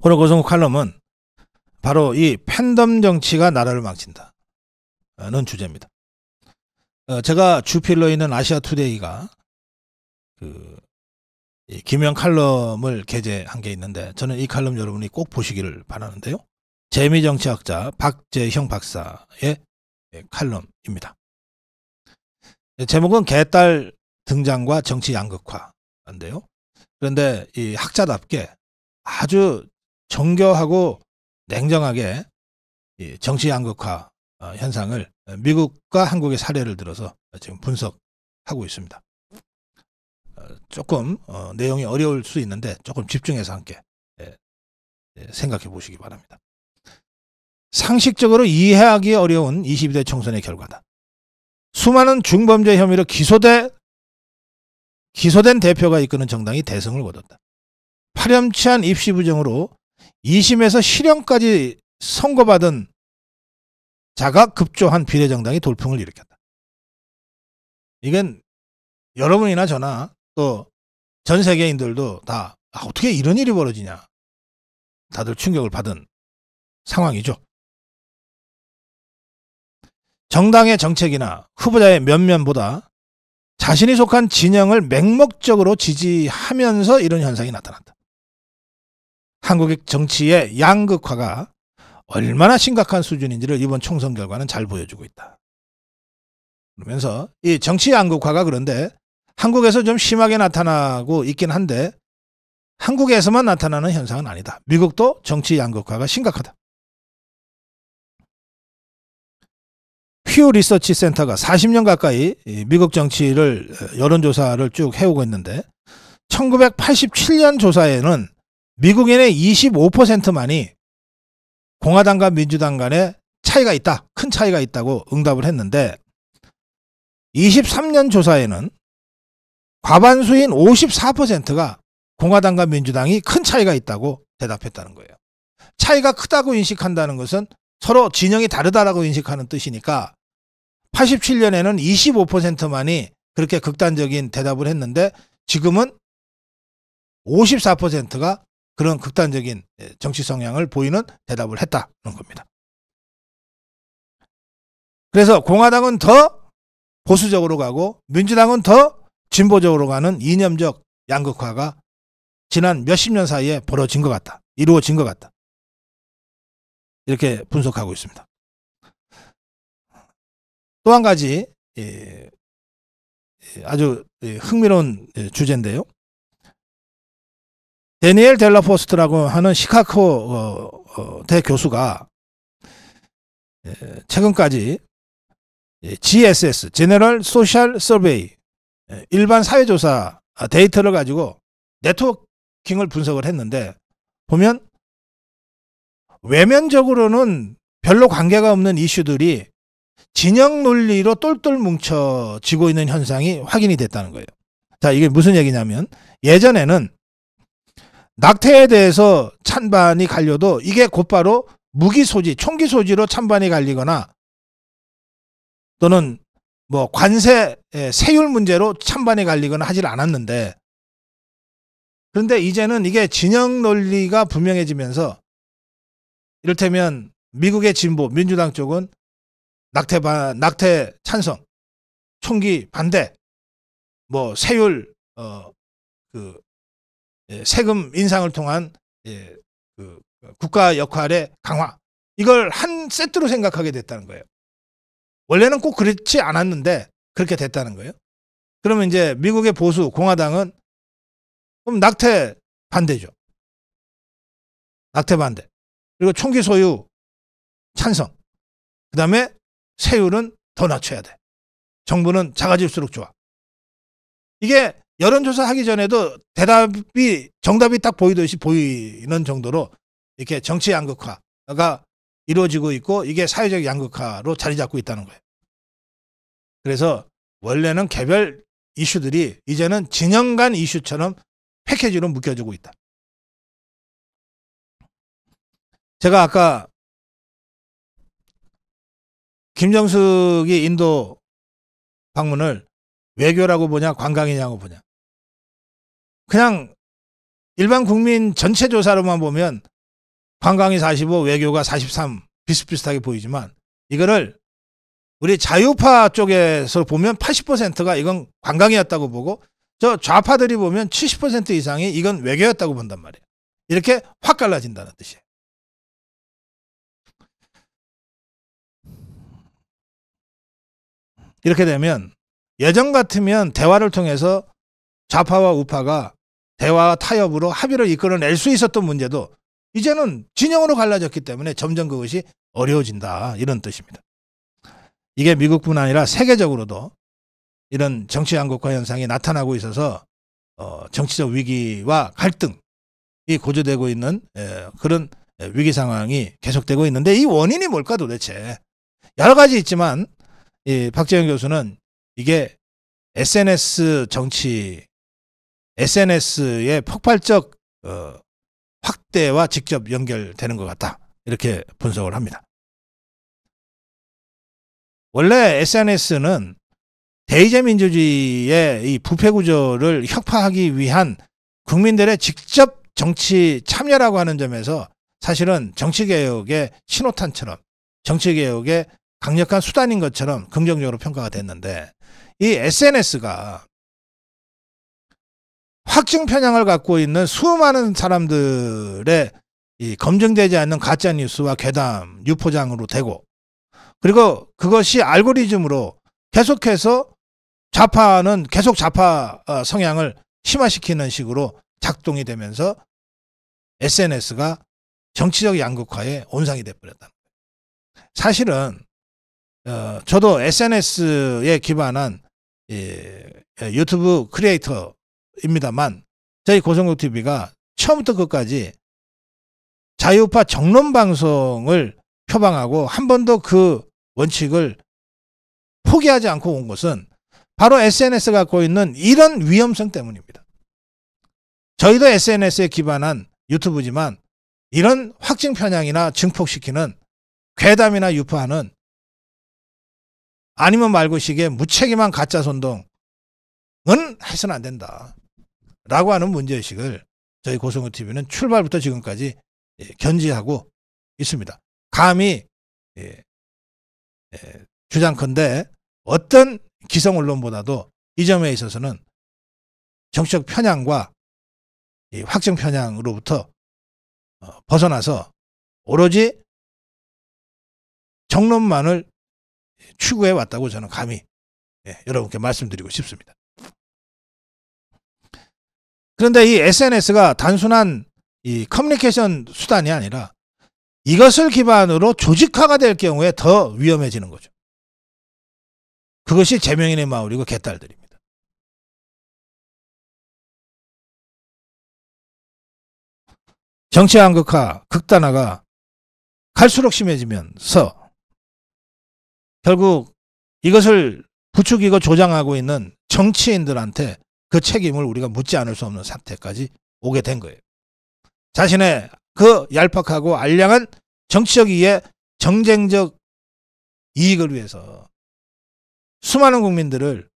오늘 고성국 칼럼은 바로 이 팬덤 정치가 나라를 망친다는 주제입니다. 제가 주필로 있는 아시아투데이가 이 김영 칼럼을 게재한 게 있는데, 저는 이 칼럼 여러분이 꼭 보시기를 바라는데요. 재미정치학자 박재형 박사의 칼럼입니다. 제목은 개딸 등장과 정치 양극화인데요. 그런데 이 학자답게 아주 정교하고 냉정하게 이 정치 양극화 현상을 미국과 한국의 사례를 들어서 지금 분석하고 있습니다. 조금 내용이 어려울 수 있는데 조금 집중해서 함께 생각해 보시기 바랍니다. 상식적으로 이해하기 어려운 22대 총선의 결과다. 수많은 중범죄 혐의로 기소된 대표가 이끄는 정당이 대승을 거뒀다. 파렴치한 입시 부정으로 2심에서 실형까지 선고받은 자가 급조한 비례정당이 돌풍을 일으켰다. 이건 여러분이나 저나 또 전 세계인들도 다 어떻게 이런 일이 벌어지냐, 다들 충격을 받은 상황이죠. 정당의 정책이나 후보자의 면면보다 자신이 속한 진영을 맹목적으로 지지하면서 이런 현상이 나타났다. 한국의 정치의 양극화가 얼마나 심각한 수준인지를 이번 총선 결과는 잘 보여주고 있다. 그러면서 이 정치 양극화가 그런데 한국에서 좀 심하게 나타나고 있긴 한데 한국에서만 나타나는 현상은 아니다. 미국도 정치 양극화가 심각하다. 퓨 리서치 센터가 40년 가까이 미국 정치를 여론조사를 쭉 해오고 있는데 1987년 조사에는 미국인의 25%만이 공화당과 민주당 간에 차이가 있다, 큰 차이가 있다고 응답을 했는데 23년 조사에는 과반수인 54%가 공화당과 민주당이 큰 차이가 있다고 대답했다는 거예요. 차이가 크다고 인식한다는 것은 서로 진영이 다르다라고 인식하는 뜻이니까 87년에는 25%만이 그렇게 극단적인 대답을 했는데 지금은 54%가 그런 극단적인 정치 성향을 보이는 대답을 했다는 겁니다. 그래서 공화당은 더 보수적으로 가고 민주당은 더 진보적으로 가는 이념적 양극화가 지난 몇십 년 사이에 벌어진 것 같다. 이루어진 것 같다. 이렇게 분석하고 있습니다. 또 한 가지 아주 흥미로운 주제인데요. 데니엘 델라포스트라고 하는 시카고 대 교수가 최근까지 GSS, General Social Survey, 일반 사회조사 데이터를 가지고 네트워킹을 분석을 했는데 보면 외면적으로는 별로 관계가 없는 이슈들이 진영 논리로 똘똘 뭉쳐지고 있는 현상이 확인이 됐다는 거예요. 자, 이게 무슨 얘기냐면 예전에는 낙태에 대해서 찬반이 갈려도 이게 곧바로 무기 소지, 총기 소지로 찬반이 갈리거나 또는 뭐 관세, 세율 문제로 찬반이 갈리거나 하질 않았는데, 그런데 이제는 이게 진영 논리가 분명해지면서 이를테면 미국의 진보 민주당 쪽은 낙태 찬성, 총기 반대, 뭐 세율 세금 인상을 통한 국가 역할의 강화, 이걸 한 세트로 생각하게 됐다는 거예요. 원래는 꼭 그렇지 않았는데 그렇게 됐다는 거예요. 그러면 이제 미국의 보수 공화당은 그럼 낙태 반대죠. 낙태 반대. 그리고 총기 소유 찬성. 그 다음에 세율은 더 낮춰야 돼. 정부는 작아질수록 좋아. 이게 여론조사 하기 전에도 정답이 딱 보이듯이 보이는 정도로 이렇게 정치 양극화가 이루어지고 있고 이게 사회적 양극화로 자리 잡고 있다는 거예요. 그래서 원래는 개별 이슈들이 이제는 진영 간 이슈처럼 패키지로 묶여지고 있다. 제가 아까 김정숙이 인도 방문을 외교라고 보냐 관광이냐고 보냐, 그냥 일반 국민 전체 조사로만 보면 관광이 45, 외교가 43 비슷비슷하게 보이지만 이거를 우리 자유파 쪽에서 보면 80%가 이건 관광이었다고 보고 저 좌파들이 보면 70% 이상이 이건 외교였다고 본단 말이에요. 이렇게 확 갈라진다는 뜻이에요. 이렇게 되면 예전 같으면 대화를 통해서 좌파와 우파가 대화와 타협으로 합의를 이끌어낼 수 있었던 문제도 이제는 진영으로 갈라졌기 때문에 점점 그것이 어려워진다. 이런 뜻입니다. 이게 미국뿐 아니라 세계적으로도 이런 정치 양극화 현상이 나타나고 있어서 정치적 위기와 갈등이 고조되고 있는 그런 위기 상황이 계속되고 있는데 이 원인이 뭘까 도대체. 여러 가지 있지만 이 박재영 교수는 이게 SNS 정치, SNS의 폭발적 확대와 직접 연결되는 것 같다. 이렇게 분석을 합니다. 원래 SNS는 대의제 민주주의의 이 부패 구조를 혁파하기 위한 국민들의 직접 정치 참여라고 하는 점에서 사실은 정치개혁의 신호탄처럼 정치개혁의 강력한 수단인 것처럼 긍정적으로 평가가 됐는데 이 SNS가 확증 편향을 갖고 있는 수많은 사람들의 이 검증되지 않는 가짜 뉴스와 괴담, 유포장으로 되고 그리고 그것이 알고리즘으로 계속해서 좌파는 계속 좌파 성향을 심화시키는 식으로 작동이 되면서 SNS가 정치적 양극화의 온상이 돼버렸다. 사실은 저도 SNS에 기반한 유튜브 크리에이터입니다만 저희 고성국TV가 처음부터 끝까지 자유파 정론방송을 표방하고 한 번도 그 원칙을 포기하지 않고 온 것은 바로 SNS가 갖고 있는 이런 위험성 때문입니다. 저희도 SNS에 기반한 유튜브지만 이런 확증 편향이나 증폭시키는 괴담이나 유포하는 아니면 말고식의 무책임한 가짜 선동은 해서는 안 된다. 라고 하는 문제의식을 저희 고성국TV는 출발부터 지금까지 견지하고 있습니다. 감히 주장컨대 어떤 기성 언론보다도 이 점에 있어서는 정치적 편향과 이 확증 편향으로부터 벗어나서 오로지 정론만을 추구해 왔다고 저는 감히 여러분께 말씀드리고 싶습니다. 그런데 이 SNS가 단순한 이 커뮤니케이션 수단이 아니라 이것을 기반으로 조직화가 될 경우에 더 위험해지는 거죠. 그것이 제명인의 마을이고 개딸들입니다. 정치 양극화, 극단화가 갈수록 심해지면서 결국 이것을 부추기고 조장하고 있는 정치인들한테 그 책임을 우리가 묻지 않을 수 없는 사태까지 오게 된 거예요. 자신의 그 얄팍하고 알량한 정치적 이해, 정쟁적 이익을 위해서 수많은 국민들을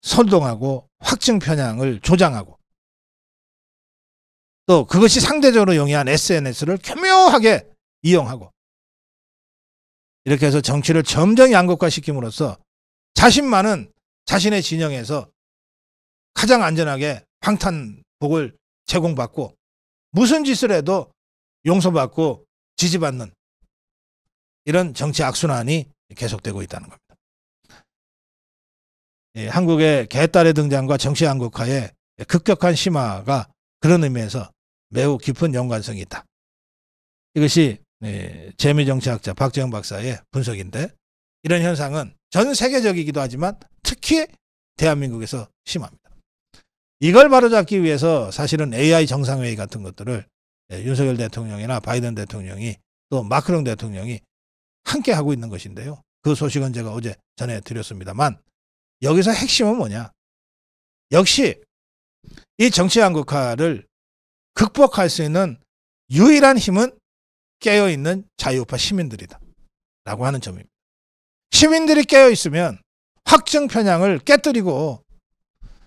선동하고 확증 편향을 조장하고 또 그것이 상대적으로 용이한 SNS를 교묘하게 이용하고 이렇게 해서 정치를 점점 양극화시킴으로써 자신만은 자신의 진영에서 가장 안전하게 방탄복을 제공받고 무슨 짓을 해도 용서받고 지지받는 이런 정치 악순환이 계속되고 있다는 겁니다. 한국의 개딸의 등장과 정치 양극화의 급격한 심화가 그런 의미에서 매우 깊은 연관성이 있다. 이것이 재미정치학자 박재영 박사의 분석인데 이런 현상은 전 세계적이기도 하지만 특히 대한민국에서 심합니다. 이걸 바로잡기 위해서 사실은 AI 정상회의 같은 것들을 윤석열 대통령이나 바이든 대통령이 또 마크롱 대통령이 함께 하고 있는 것인데요. 그 소식은 제가 어제 전해드렸습니다만 여기서 핵심은 뭐냐. 역시 이 정치 양극화를 극복할 수 있는 유일한 힘은 깨어있는 자유파 시민들이다. 라고 하는 점입니다. 시민들이 깨어있으면 확증 편향을 깨뜨리고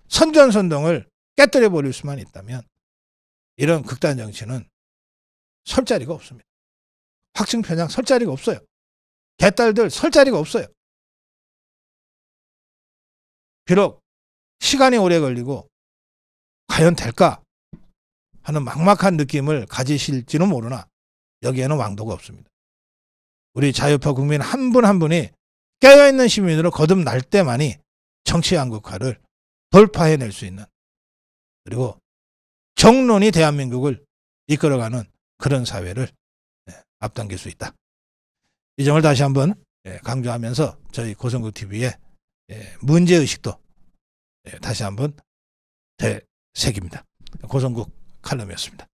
선전선동을 깨뜨려 버릴 수만 있다면 이런 극단 정치는 설 자리가 없습니다. 확증 편향 설 자리가 없어요. 개딸들 설 자리가 없어요. 비록 시간이 오래 걸리고 과연 될까 하는 막막한 느낌을 가지실지는 모르나 여기에는 왕도가 없습니다. 우리 자유파 국민 한 분 한 분이 깨어있는 시민으로 거듭날 때만이 정치 양극화를 돌파해낼 수 있는, 그리고 정론이 대한민국을 이끌어가는 그런 사회를 앞당길 수 있다. 이 점을 다시 한번 강조하면서 저희 고성국TV의 문제의식도 다시 한번 되새깁니다. 고성국 칼럼이었습니다.